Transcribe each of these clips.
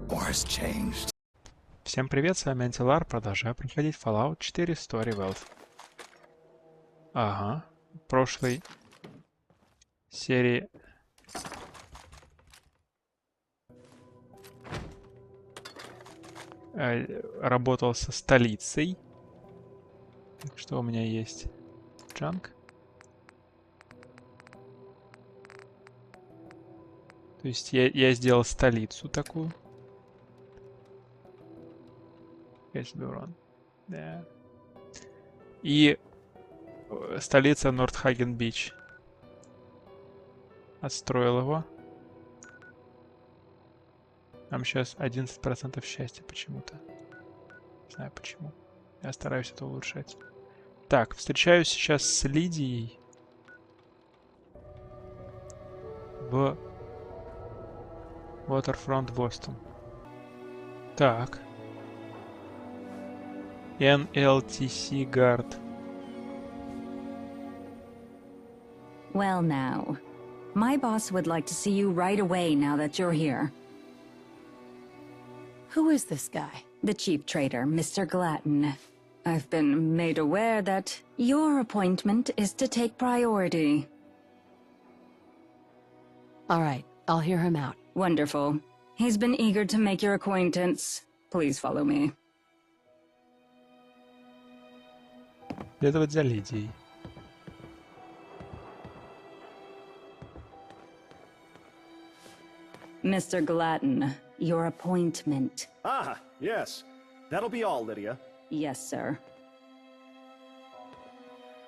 War's changed. Всем привет, с вами Антилар, продолжаю проходить Fallout 4 StoryWealth. Ага, в прошлой серии работал со столицей. Что у меня есть? Джанк. То есть я сделал столицу такую. Да. И столица Нортхаген-Бич. Отстроил его. Там сейчас 11% счастья почему-то. Не знаю почему. Я стараюсь это улучшать. Так, встречаюсь сейчас с Лидией. В Waterfront Бостон. Так. NLTC Guard. Well now, my boss would like to see you right away now that you're here. Who is this guy? The chief trader, Mr. Glatton. I've been made aware that your appointment is to take priority. All right, I'll hear him out. Wonderful. He's been eager to make your acquaintance. Please follow me. Следовать за Лидией. Mr. Glatton, your appointment. Ah, yes. That'll be all, Lydia. Yes, sir.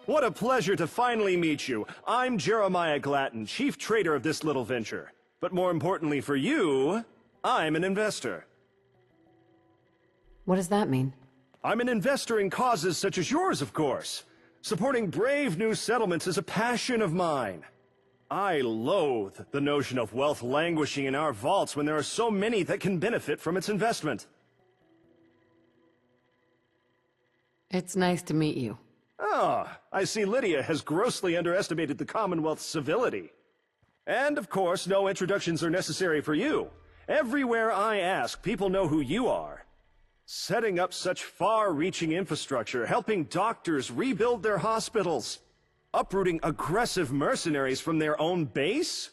What a pleasure to finally meet you. I'm Jeremiah Glatton, chief trader of this little venture. But more importantly for you, I'm an investor. What does that mean? I'm an investor in causes such as yours, of course. Supporting brave new settlements is a passion of mine. I loathe the notion of wealth languishing in our vaults when there are so many that can benefit from its investment. It's nice to meet you. Ah, I see Lydia has grossly underestimated the Commonwealth's civility. And of course, no introductions are necessary for you. Everywhere I ask, people know who you are. Setting up such far-reaching infrastructure, helping doctors rebuild their hospitals, uprooting aggressive mercenaries from their own base,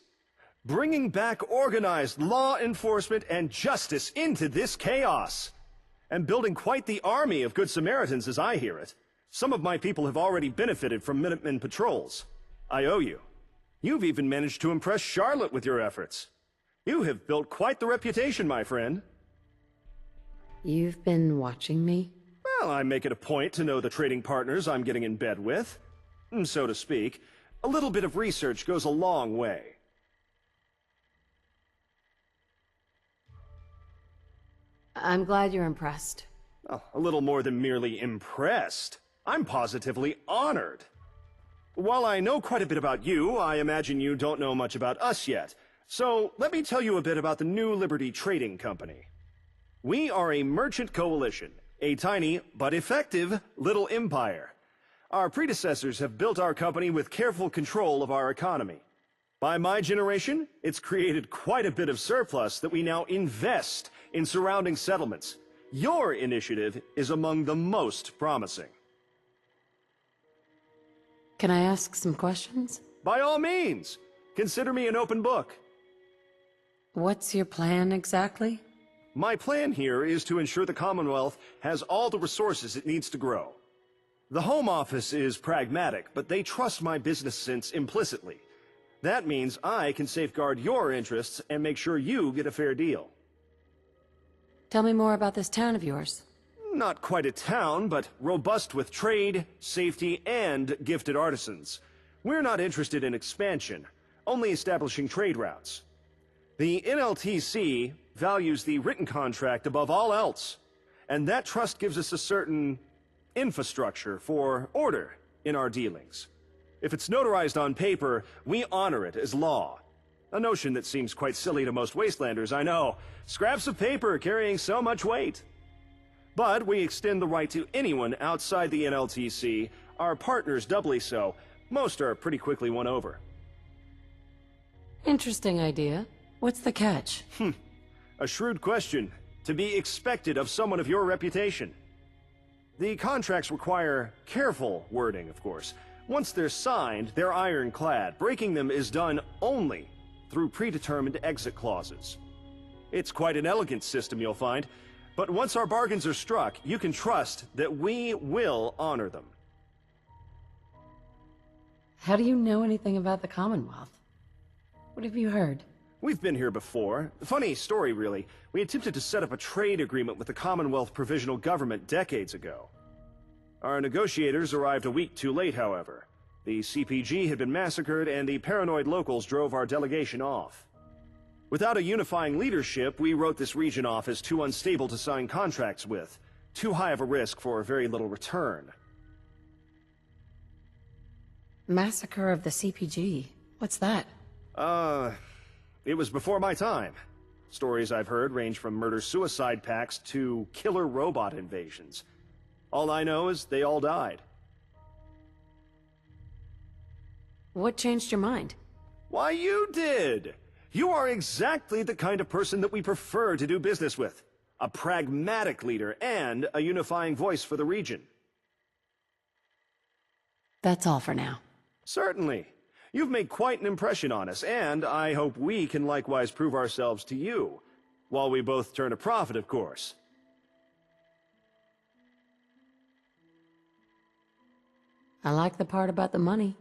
bringing back organized law enforcement and justice into this chaos, and building quite the army of Good Samaritans as I hear it. Some of my people have already benefited from Minutemen patrols. I owe you. You've even managed to impress Charlotte with your efforts. You have built quite the reputation, my friend. You've been watching me? Well, I make it a point to know the trading partners I'm getting in bed with. So to speak, a little bit of research goes a long way. I'm glad you're impressed. Oh, a little more than merely impressed. I'm positively honored. While I know quite a bit about you, I imagine you don't know much about us yet. So let me tell you a bit about the New Liberty Trading Company. We are a merchant coalition, a tiny but effective little empire. Our predecessors have built our company with careful control of our economy. By my generation, it's created quite a bit of surplus that we now invest in surrounding settlements. Your initiative is among the most promising. Can I ask some questions? By all means, consider me an open book. What's your plan exactly? My plan here is to ensure the Commonwealth has all the resources it needs to grow. The Home Office is pragmatic, but they trust my business sense implicitly. That means I can safeguard your interests and make sure you get a fair deal. Tell me more about this town of yours. Not quite a town, but robust with trade, safety, and gifted artisans. We're not interested in expansion, only establishing trade routes. The NLTC values the written contract above all else, and that trust gives us a certain infrastructure for order in our dealings. If it's notarized on paper, we honor it as law. A notion that seems quite silly to most wastelanders, I know. Scraps of paper carrying so much weight. But we extend the right to anyone outside the NLTC, our partners doubly so. Most are pretty quickly won over. Interesting idea. What's the catch? A shrewd question, to be expected of someone of your reputation. The contracts require careful wording, of course. Once they're signed, they're ironclad. Breaking them is done only through predetermined exit clauses. It's quite an elegant system, you'll find. But once our bargains are struck, you can trust that we will honor them. How do you know anything about the Commonwealth? What have you heard? We've been here before. Funny story, really. We attempted to set up a trade agreement with the Commonwealth Provisional Government decades ago. Our negotiators arrived a week too late, however. The CPG had been massacred, and the paranoid locals drove our delegation off. Without a unifying leadership, we wrote this region off as too unstable to sign contracts with. Too high of a risk for very little return. Massacre of the CPG. What's that? It was before my time. Stories I've heard range from murder-suicide pacts to killer robot invasions. All I know is they all died. What changed your mind? Why, you did! You are exactly the kind of person that we prefer to do business with. A pragmatic leader and a unifying voice for the region. That's all for now. Certainly. You've made quite an impression on us, and I hope we can likewise prove ourselves to you. While we both turn a profit, of course. I like the part about the money.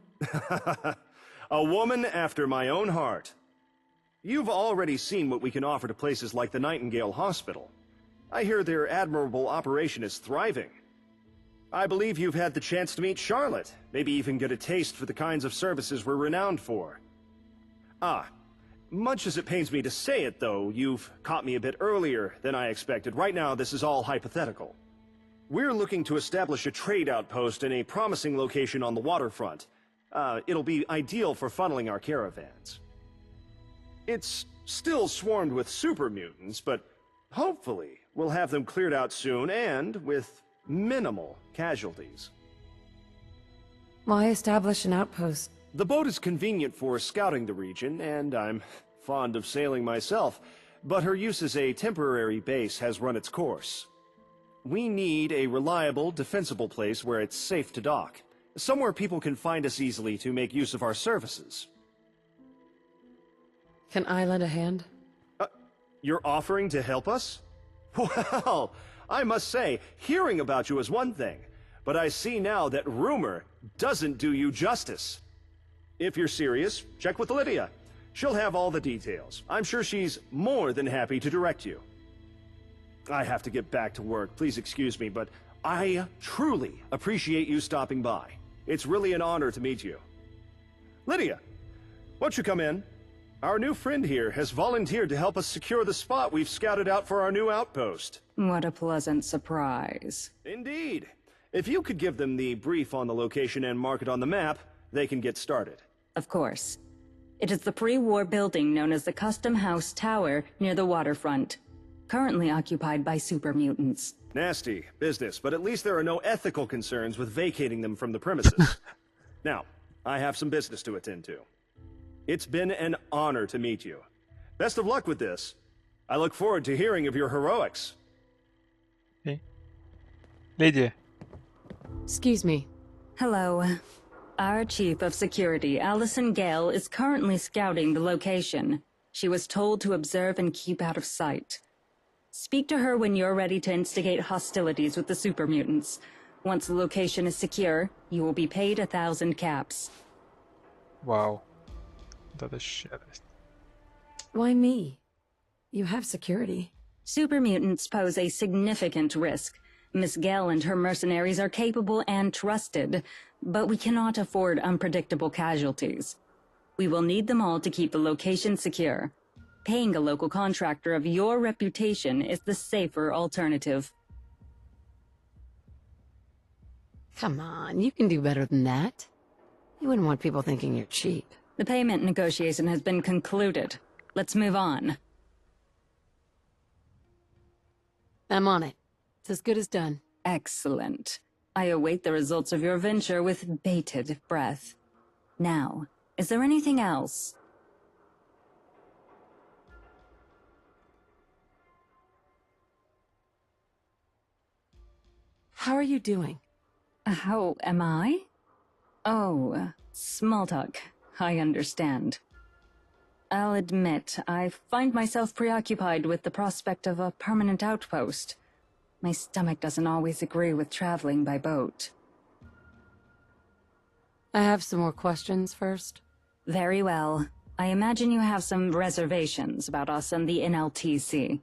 A woman after my own heart. You've already seen what we can offer to places like the Nightingale Hospital. I hear their admirable operation is thriving. I believe you've had the chance to meet Charlotte, maybe even get a taste for the kinds of services we're renowned for. Much as it pains me to say it, though, you've caught me a bit earlier than I expected. Right now, this is all hypothetical. We're looking to establish a trade outpost in a promising location on the waterfront. It'll be ideal for funneling our caravans. It's still swarmed with super mutants, but hopefully we'll have them cleared out soon and with minimal casualties. Why establish an outpost? The boat is convenient for scouting the region, and I'm fond of sailing myself, but her use as a temporary base has run its course. We need a reliable, defensible place where it's safe to dock. Somewhere people can find us easily to make use of our services. Can I lend a hand? You're offering to help us? Well, I must say, hearing about you is one thing, but I see now that rumor doesn't do you justice. If you're serious, check with Lydia. She'll have all the details. I'm sure she's more than happy to direct you. I have to get back to work. Please excuse me, but I truly appreciate you stopping by. It's really an honor to meet you. Lydia, won't you come in? Our new friend here has volunteered to help us secure the spot we've scouted out for our new outpost. What a pleasant surprise. Indeed. If you could give them the brief on the location and mark it on the map, they can get started. Of course. It is the pre-war building known as the Custom House Tower near the waterfront, currently occupied by super mutants. Nasty business, but at least there are no ethical concerns with vacating them from the premises. Now, I have some business to attend to. It's been an honor to meet you. Best of luck with this. I look forward to hearing of your heroics. Okay. Lady. Excuse me. Hello. Our Chief of Security, Allison Gale, is currently scouting the location. She was told to observe and keep out of sight. Speak to her when you're ready to instigate hostilities with the super mutants. Once the location is secure, you will be paid 1,000 caps. Wow. That is shit. Why me? You have security. Super mutants pose a significant risk. Miss Gale and her mercenaries are capable and trusted, but we cannot afford unpredictable casualties. We will need them all to keep the location secure. Paying a local contractor of your reputation is the safer alternative. Come on, you can do better than that. You wouldn't want people thinking you're cheap. The payment negotiation has been concluded. Let's move on. I'm on it. It's as good as done. Excellent. I await the results of your venture with bated breath. Now, is there anything else? How are you doing? How am I? Oh, small talk. I understand. I'll admit, I find myself preoccupied with the prospect of a permanent outpost. My stomach doesn't always agree with traveling by boat. I have some more questions first. Very well. I imagine you have some reservations about us and the NLTC.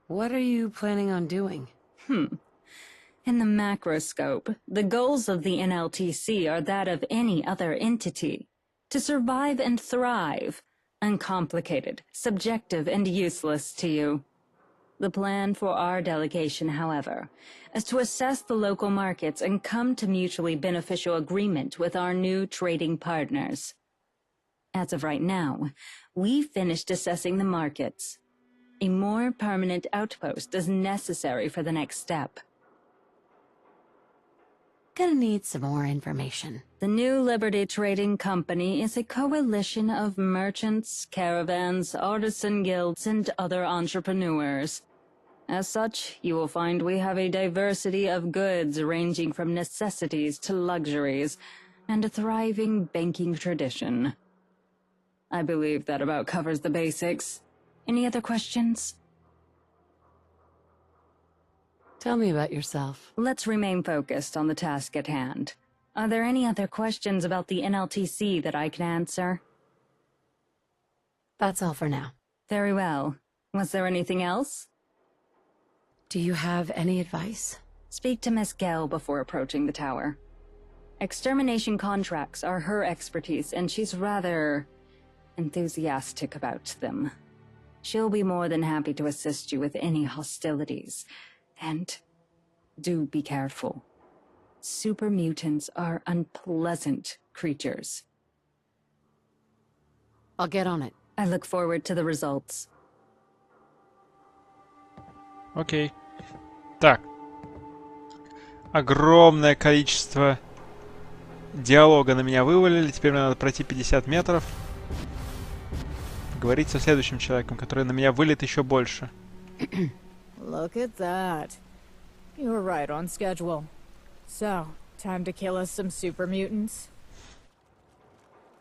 What are you planning on doing? In the macroscope, the goals of the NLTC are that of any other entity. To survive and thrive. Uncomplicated, subjective, and useless to you. The plan for our delegation, however, is to assess the local markets and come to mutually beneficial agreement with our new trading partners. As of right now, we finished assessing the markets. A more permanent outpost is necessary for the next step. Gonna need some more information. The New Liberty Trading Company is a coalition of merchants, caravans, artisan guilds, and other entrepreneurs. As such, you will find we have a diversity of goods ranging from necessities to luxuries, and a thriving banking tradition. I believe that about covers the basics. Any other questions? Tell me about yourself. Let's remain focused on the task at hand. Are there any other questions about the NLTC that I can answer? That's all for now. Very well. Was there anything else? Do you have any advice? Speak to Miss Gell before approaching the tower. Extermination contracts are her expertise, and she's rather enthusiastic about them. She'll be more than happy to assist you with any hostilities. And do be careful. Super mutants are unpleasant creatures. I'll get on it. I look forward to the results. Окей. Так. Огромное количество диалога на меня вывалили. Теперь мне надо пройти 50 метров. Говорить со следующим человеком, который на меня вылет еще больше. Look at that. You were right on schedule. So, time to kill us some super mutants?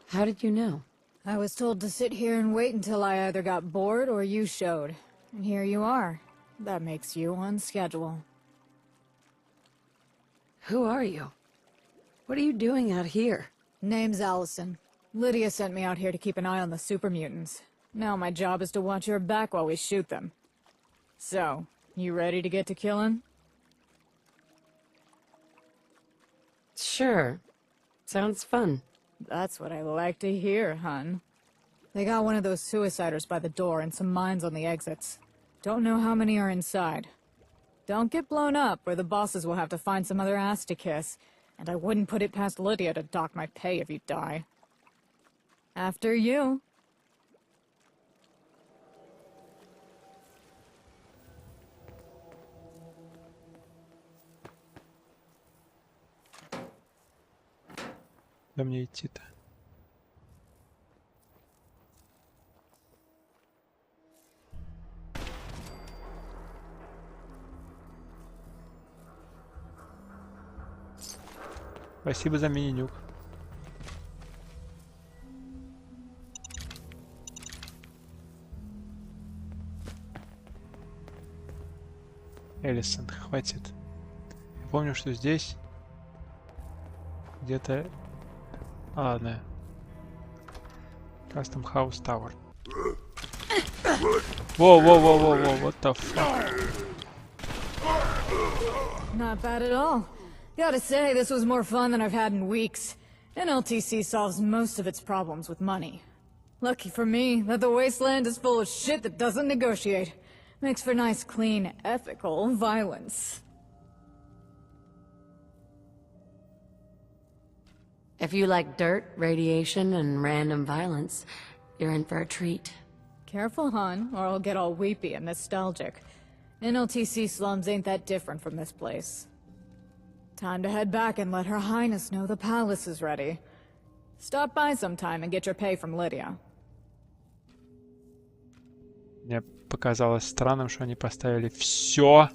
How did you know? I was told to sit here and wait until I either got bored or you showed. And here you are. That makes you on schedule. Who are you? What are you doing out here? Name's Allison. Lydia sent me out here to keep an eye on the super mutants. Now my job is to watch your back while we shoot them. So, you ready to get to killing? Sure. Sounds fun. That's what I like to hear, hun. They got one of those suiciders by the door and some mines on the exits. Don't know how many are inside. Don't get blown up, or the bosses will have to find some other ass to kiss. And I wouldn't put it past Lydia to dock my pay if you die. After you. Куда мне идти-то? Спасибо за мини-нюк. Элисон, хватит. Я помню, что здесь где-то... ладно. Custom House Tower. Воу-воу-воу-воу-воу, what the fuck? Not bad at all. Gotta say, this was more fun than I've had in weeks. NLTC solves most of its problems with money. Lucky for me that the wasteland is full of shit that doesn't negotiate. Makes for nice, clean, ethical violence. If you like dirt, radiation, and random violence, you're in for a treat. Careful, hon, or I'll get all weepy and nostalgic. NLTC slums ain't that different from this place. Time to head back and let Her Highness know the palace is ready. Stop by sometime and get your pay from Lydia. Мне показалось странным, что они поставили все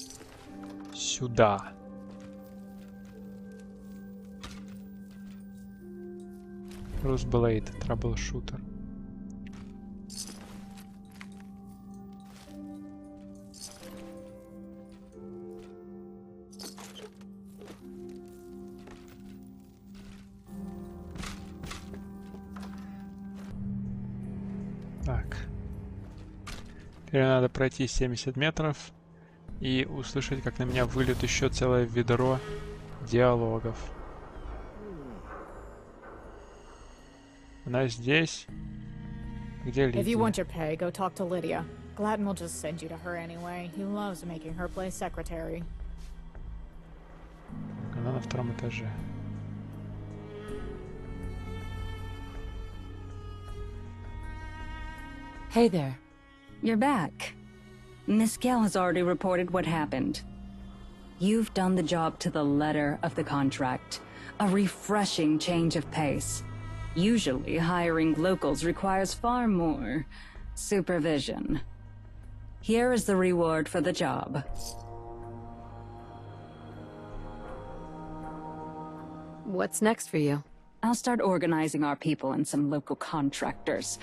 Сюда. Русблейд, траблшутер. Так. Теперь надо пройти 70 метров и услышать, как на меня выльют еще целое ведро диалогов. Она здесь. Где If you want Лидия? your pay, go talk to Lydia. Gladden will just send you to her anyway. He loves making her play secretary. Она на втором этаже. Hey there. You're back. Miss Gale has already reported what happened. You've done the job to the letter of the contract. A refreshing change of pace. Usually, hiring locals requires far more supervision. Here is the reward for the job. What's next for you? I'll start organizing our people and some local contractors.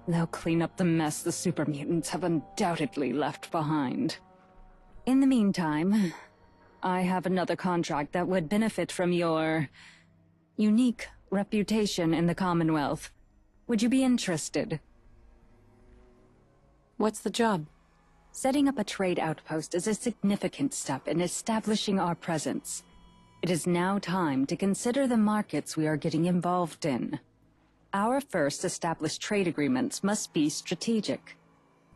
They'll clean up the mess the super mutants have undoubtedly left behind. In the meantime, I have another contract that would benefit from your unique reputation in the Commonwealth. Would you be interested? What's the job? Setting up a trade outpost is a significant step in establishing our presence. It is now time to consider the markets we are getting involved in. Our first established trade agreements must be strategic.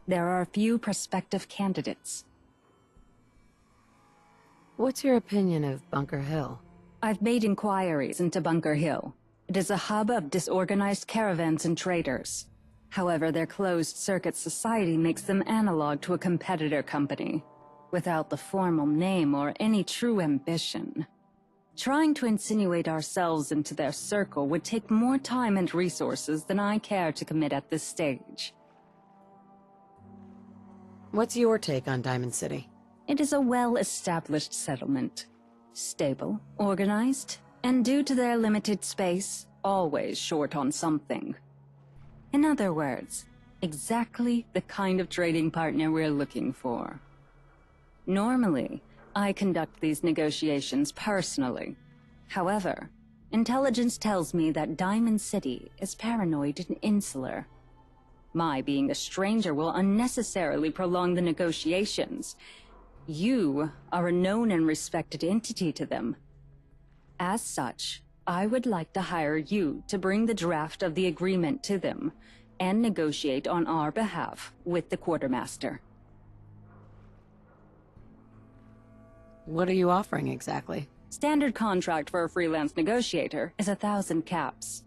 There are a few prospective candidates. What's your opinion of Bunker Hill? I've made inquiries into Bunker Hill. It is a hub of disorganized caravans and traders. However, their closed-circuit society makes them analog to a competitor company, without the formal name or any true ambition. Trying to insinuate ourselves into their circle would take more time and resources than I care to commit at this stage. What's your take on Diamond City? It is a well-established settlement. Stable, organized, and due to their limited space, always short on something. In other words, exactly the kind of trading partner we're looking for. Normally, I conduct these negotiations personally. However, intelligence tells me that Diamond City is paranoid and insular. My being a stranger will unnecessarily prolong the negotiations. You are a known and respected entity to them. As such, I would like to hire you to bring the draft of the agreement to them and negotiate on our behalf with the quartermaster. What are you offering exactly? Standard contract for a freelance negotiator is 1,000 caps.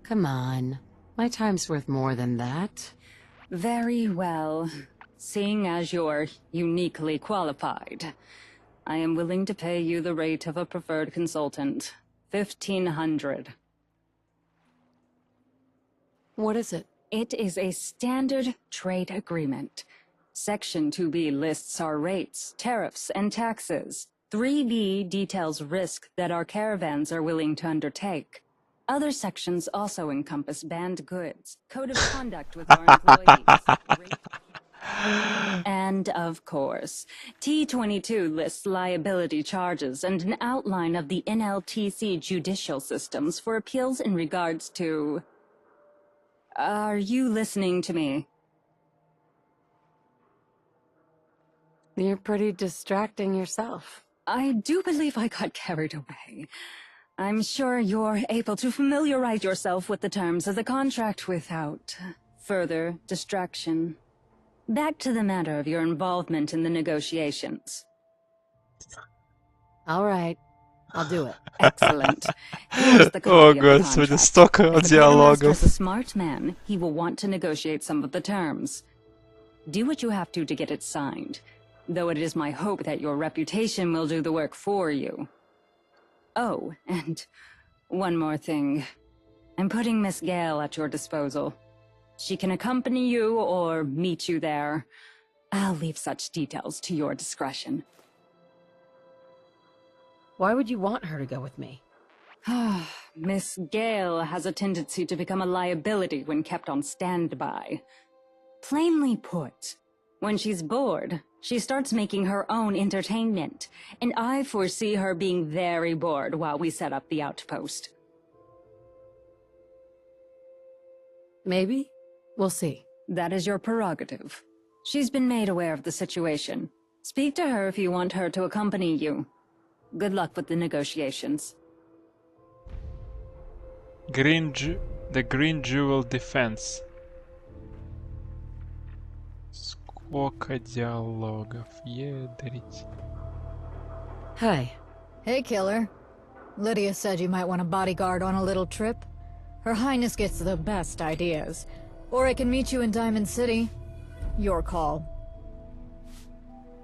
Come on. My time's worth more than that. Very well. Seeing as you're uniquely qualified, I am willing to pay you the rate of a preferred consultant. 1,500. What is it? It is a standard trade agreement. Section 2B lists our rates, tariffs, and taxes. 3B details risk that our caravans are willing to undertake. Other sections also encompass banned goods, code of conduct with our employees. And, of course, T22 lists liability charges and an outline of the NLTC judicial systems for appeals in regards to... Are you listening to me? You're pretty distracting yourself. I do believe I got carried away. I'm sure you're able to familiarize yourself with the terms of the contract without further distraction. Back to the matter of your involvement in the negotiations. All right. I'll do it. Excellent. Here's the copy О, of the господи, contract. столько If the диалогов. quartermaster is a smart man, he will want to negotiate some of the terms. Do what you have to get it signed, though it is my hope that your reputation will do the work for you. Oh, and one more thing. I'm putting Miss Gale at your disposal. She can accompany you or meet you there. I'll leave such details to your discretion. Why would you want her to go with me? Miss Gale has a tendency to become a liability when kept on standby. Plainly put, when she's bored, she starts making her own entertainment, and I foresee her being very bored while we set up the outpost. Maybe. We'll see. That is your prerogative. She's been made aware of the situation. Speak to her if you want her to accompany you. Good luck with the negotiations. The Green Jewel Defense. Сколько диалогов, едрить. Hi. Hey, killer. Lydia said you might want a bodyguard on a little trip. Her Highness gets the best ideas. Or I can meet you in Diamond City. Your call.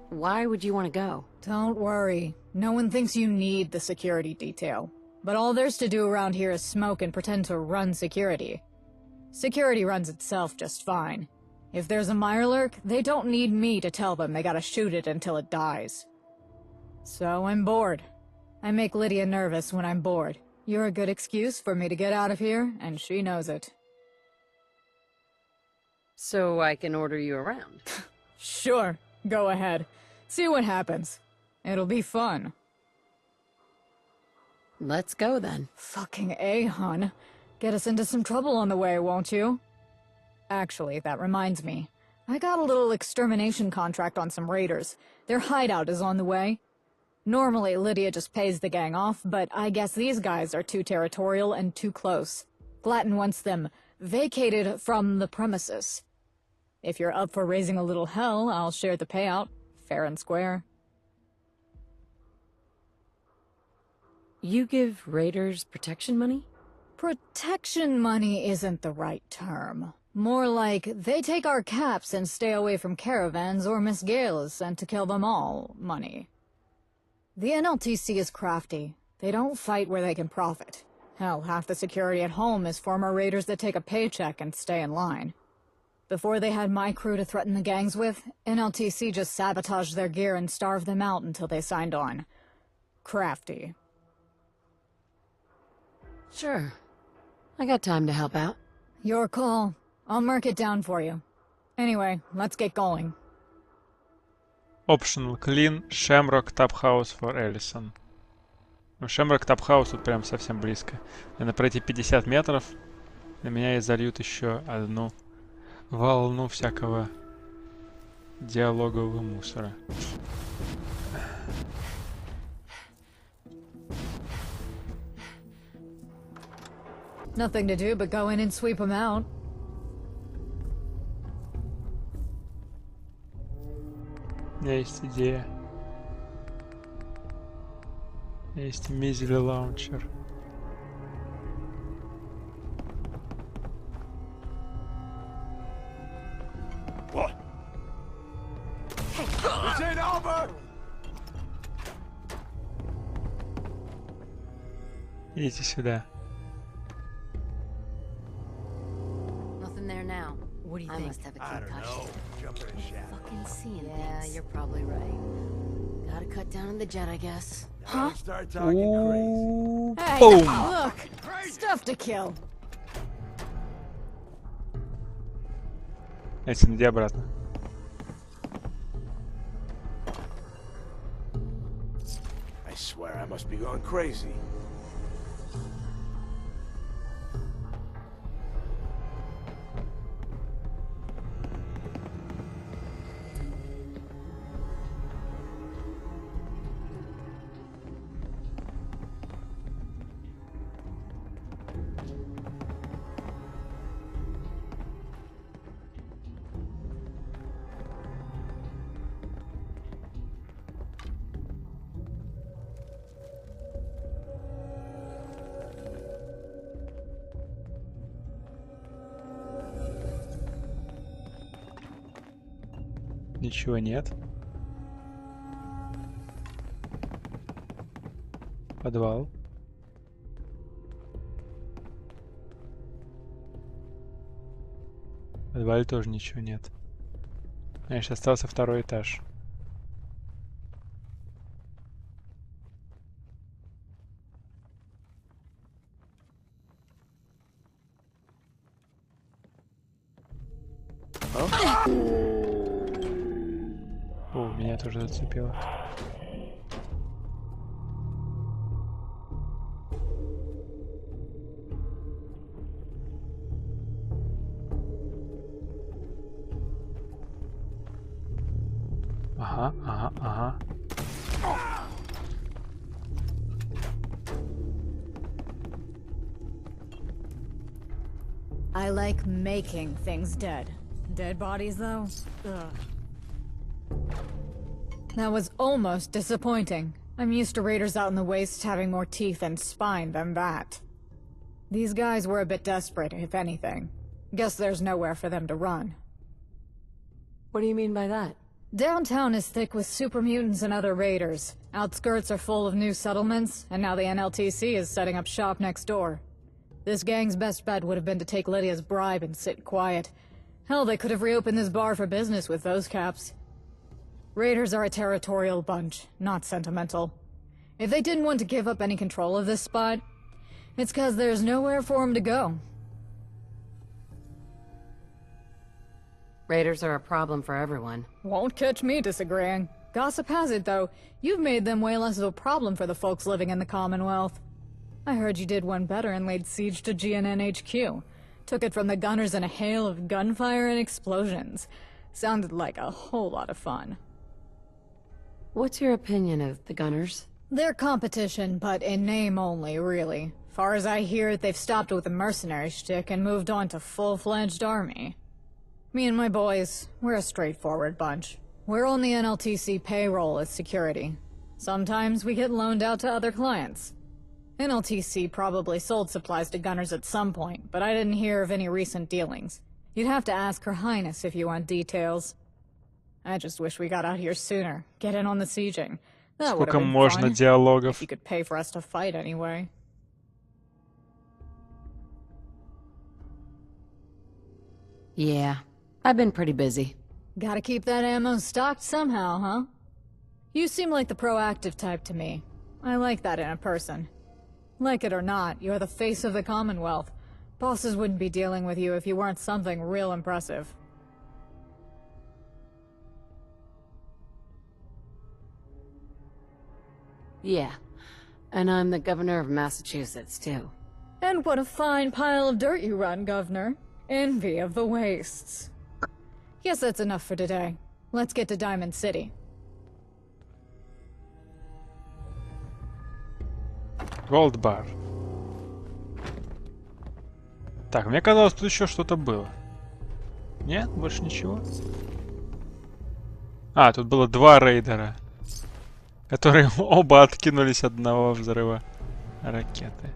Why would you want to go? Don't worry. No one thinks you need the security detail. But all there's to do around here is smoke and pretend to run security. Security runs itself just fine. If there's a Mirelurk, they don't need me to tell them they gotta shoot it until it dies. So I'm bored. I make Lydia nervous when I'm bored. You're a good excuse for me to get out of here, and she knows it. So I can order you around. Sure, go ahead. See what happens. It'll be fun. Let's go then. Fucking A, hun. Get us into some trouble on the way, won't you? Actually, that reminds me. I got a little extermination contract on some raiders. Their hideout is on the way. Normally, Lydia just pays the gang off, but I guess these guys are too territorial and too close. Glatton wants them vacated from the premises. If you're up for raising a little hell, I'll share the payout. Fair and square. You give raiders protection money? Protection money isn't the right term. More like, they take our caps and stay away from caravans, or Miss Gale is sent to kill them all money. The NLTC is crafty. They don't fight where they can profit. Hell, half the security at home is former raiders that take a paycheck and stay in line. Before they had my crew to threaten the gangs with, NLTC just sabotaged their gear and starved them out until they signed on. Crafty. Sure. I got time to help out. Your call. I'll mark it down for you. Anyway, let's get going. Optional Clean Shamrock Tap House for Ellison. Ну, Shamrock Tap House тут прям совсем близко. Надо пройти 50 метров. На меня и зальют еще одну волну всякого диалогового мусора. Nothing to do but go in and sweep them out. У меня есть идея. У меня есть Мизели Лаунчер. What? This ain't over! Идите сюда. Nothing there now. What do you think? I must have a concussion. Jumping in shadow. Fucking seeing yeah, things. You're probably right. Gotta cut down on the jet, I guess. Huh? Start talking crazy. Hey, Boom. look! Stuff to kill. Этим иди обратно. I swear I must be going crazy. Ничего нет. Подвал. В подвале тоже ничего нет. Значит, остался второй этаж. О, меня тоже зацепило. Ага, ага, ага. I like making things dead. Dead bodies, though? Ugh. That was almost disappointing. I'm used to raiders out in the waste having more teeth and spine than that. These guys were a bit desperate, if anything. Guess there's nowhere for them to run. What do you mean by that? Downtown is thick with super mutants and other raiders. Outskirts are full of new settlements, and now the NLTC is setting up shop next door. This gang's best bet would have been to take Lydia's bribe and sit quiet. Hell, they could have reopened this bar for business with those caps. Raiders are a territorial bunch, not sentimental. If they didn't want to give up any control of this spot, it's 'cause there's nowhere for them to go. Raiders are a problem for everyone. Won't catch me disagreeing. Gossip has it, though, you've made them way less of a problem for the folks living in the Commonwealth. I heard you did one better and laid siege to GNN HQ. Took it from the gunners in a hail of gunfire and explosions. Sounded like a whole lot of fun. What's your opinion of the Gunners? They're competition, but in name only, really. Far as I hear, they've stopped with the mercenary shtick and moved on to full-fledged army. Me and my boys, we're a straightforward bunch. We're on the NLTC payroll as security. Sometimes we get loaned out to other clients. NLTC probably sold supplies to gunners at some point, but I didn't hear of any recent dealings. You'd have to ask Her Highness if you want details. I just wish we got out here sooner. Get in on the sieging. That would have Сколько been можно fun. диалогов? If you could pay for us to fight anyway. Yeah, I've been pretty busy. Gotta keep that ammo stocked somehow, huh? You seem like the proactive type to me. I like that in a person. Like it or not, you're the face of the Commonwealth. Bosses wouldn't be dealing with you if you weren't something real impressive. Yeah, and I'm the governor of Massachusetts, too. And what a fine pile of dirt you run, Governor. Envy of the wastes. Guess that's enough for today. Let's get to Diamond City. Gold Bar. Так, мне казалось, тут еще что-то было. Нет, больше ничего. А, тут было два рейдера, которые оба откинулись от одного взрыва ракеты.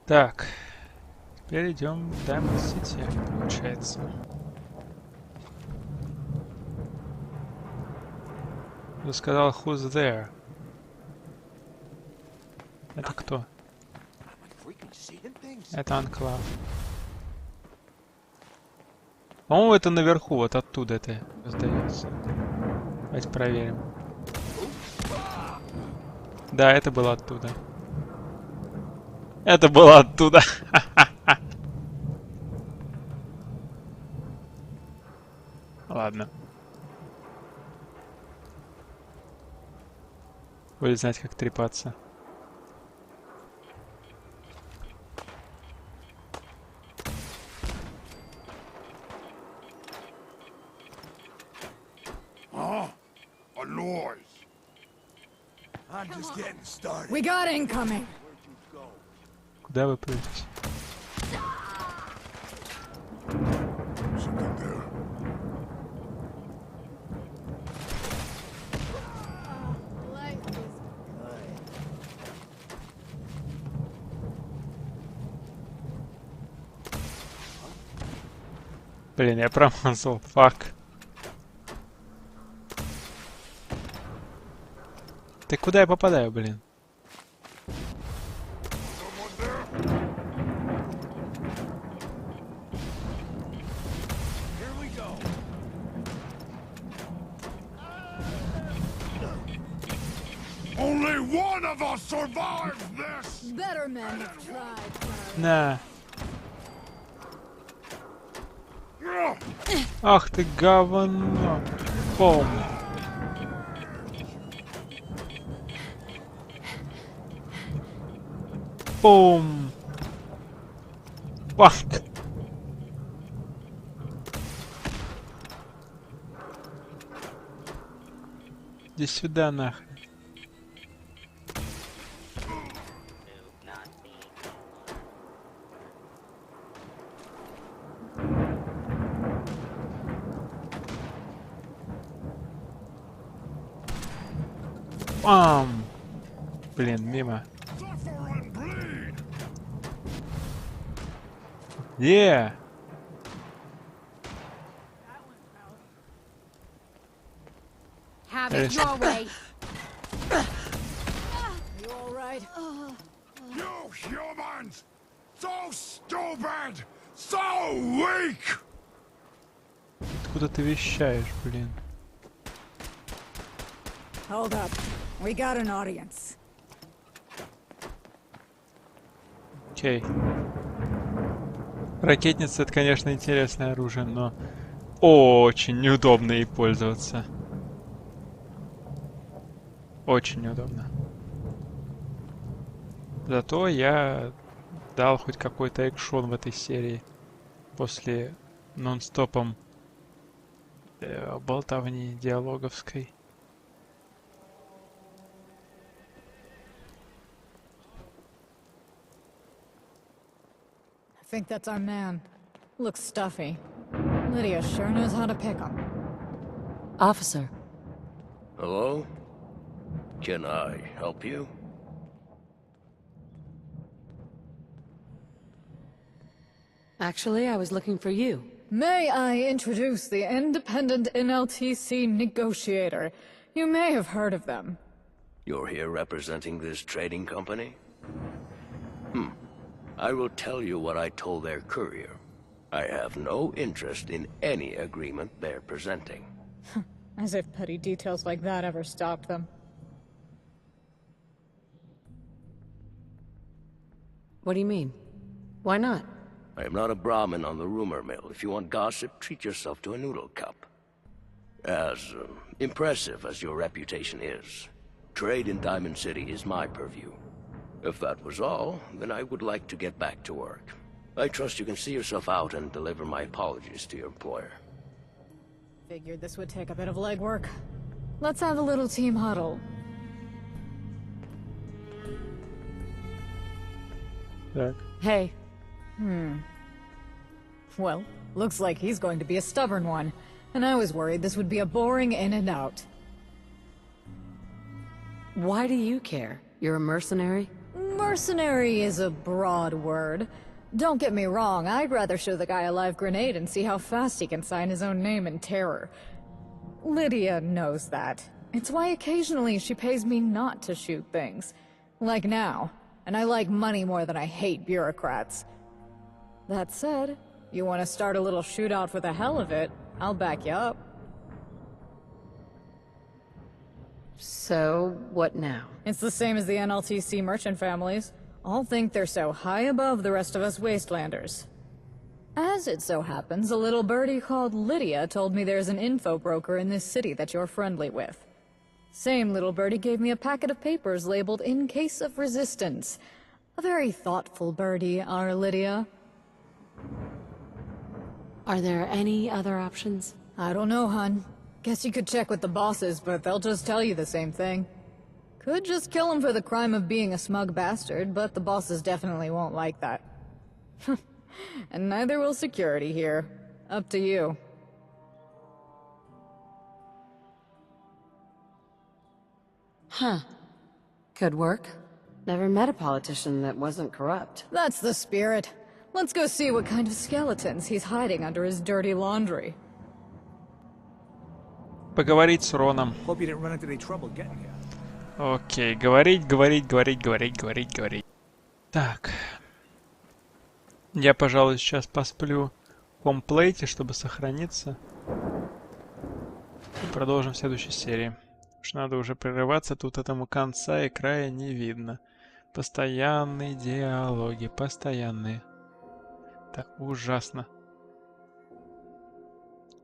Так, теперь идем в Diamond City, получается. Я сказал, who's there? Это кто? Это Анклав. По-моему, это наверху, вот оттуда это сдается. Давайте проверим. Да, это было оттуда. Это было оттуда. Ладно. Будет знать, как трепаться. A noise. I'm just getting started. We got incoming! Куда вы прыгаете? Something there. Блин, я промазал. Фак. Ты куда я попадаю, блин? Someone Only one of us survived this! Better men have tried. На. Ах ты говно. Пом. Пум. Пах. Иди сюда нахрен. Бам! Блин, мимо. Suffer and bleed! Е! Have it your way. You alright? You humans! So stupid! So weak! Откуда ты вещаешь, блин? Hold up. We got an audience. Окей. Ракетница — это, конечно, интересное оружие, но очень неудобно ей пользоваться. Очень неудобно. Зато я дал хоть какой-то экшон в этой серии после нон-стопом болтовни диалоговской. I think that's our man. Looks stuffy. Lydia sure knows how to pick him. Officer, Hello? Can I help you? actually, I was looking for you. May I introduce the independent NLTC negotiator? You may have heard of them. You're here representing this trading company? I will tell you what I told their courier. I have no interest in any agreement they're presenting. As if petty details like that ever stopped them. What do you mean? Why not? I am not a Brahmin on the rumor mill. If you want gossip, treat yourself to a noodle cup. As impressive as your reputation is, trade in Diamond City is my purview. If that was all, then I would like to get back to work. I trust you can see yourself out and deliver my apologies to your employer. Figured this would take a bit of legwork. Let's have a little team huddle. Так. Hey, Well, looks like he's going to be a stubborn one, and I was worried this would be a boring in and out. why do you care? You're a mercenary? Mercenary is a broad word. Don't get me wrong, I'd rather show the guy a live grenade and see how fast he can sign his own name in terror. Lydia knows that. It's why occasionally she pays me not to shoot things. Like now. And I like money more than I hate bureaucrats. That said, you want to start a little shootout for the hell of it, I'll back you up. So, what now? It's the same as the NLTC merchant families. All think they're so high above the rest of us wastelanders. As it so happens, a little birdie called Lydia told me there's an info broker in this city that you're friendly with. Same little birdie gave me a packet of papers labeled "In Case of Resistance." A very thoughtful birdie, our Lydia. Are there any other options? I don't know, hun. Guess you could check with the bosses, but they'll just tell you the same thing. Could just kill him for the crime of being a smug bastard, but the bosses definitely won't like that. And neither will security here. Up to you. Huh. Could work. Never met a politician that wasn't corrupt. That's the spirit. Let's go see what kind of skeletons he's hiding under his dirty laundry. Поговорить с Роном. Hope you didn't run into any trouble getting here. Окей, говорить. Так. Я, пожалуй, сейчас посплю в комплейте, чтобы сохраниться. И продолжим в следующей серии. Уж надо уже прерываться, тут этому конца и края не видно. Постоянные диалоги, постоянные. Так, ужасно.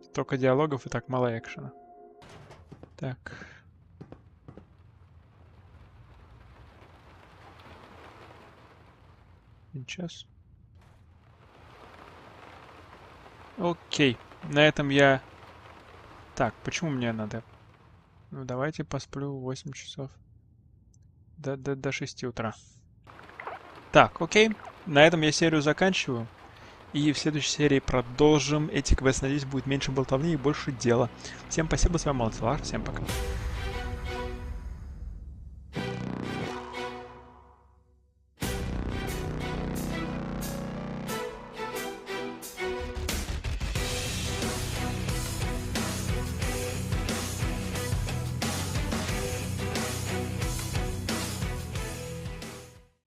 Столько диалогов и так мало экшена. Так. Сейчас. Окей. На этом я... Так, почему мне надо... Ну, давайте посплю 8 часов. До 6 утра. Так, окей. На этом я серию заканчиваю. И в следующей серии продолжим эти квесты. Надеюсь, будет меньше болтовни и больше дела. Всем спасибо, с вами Малцелар. Всем пока.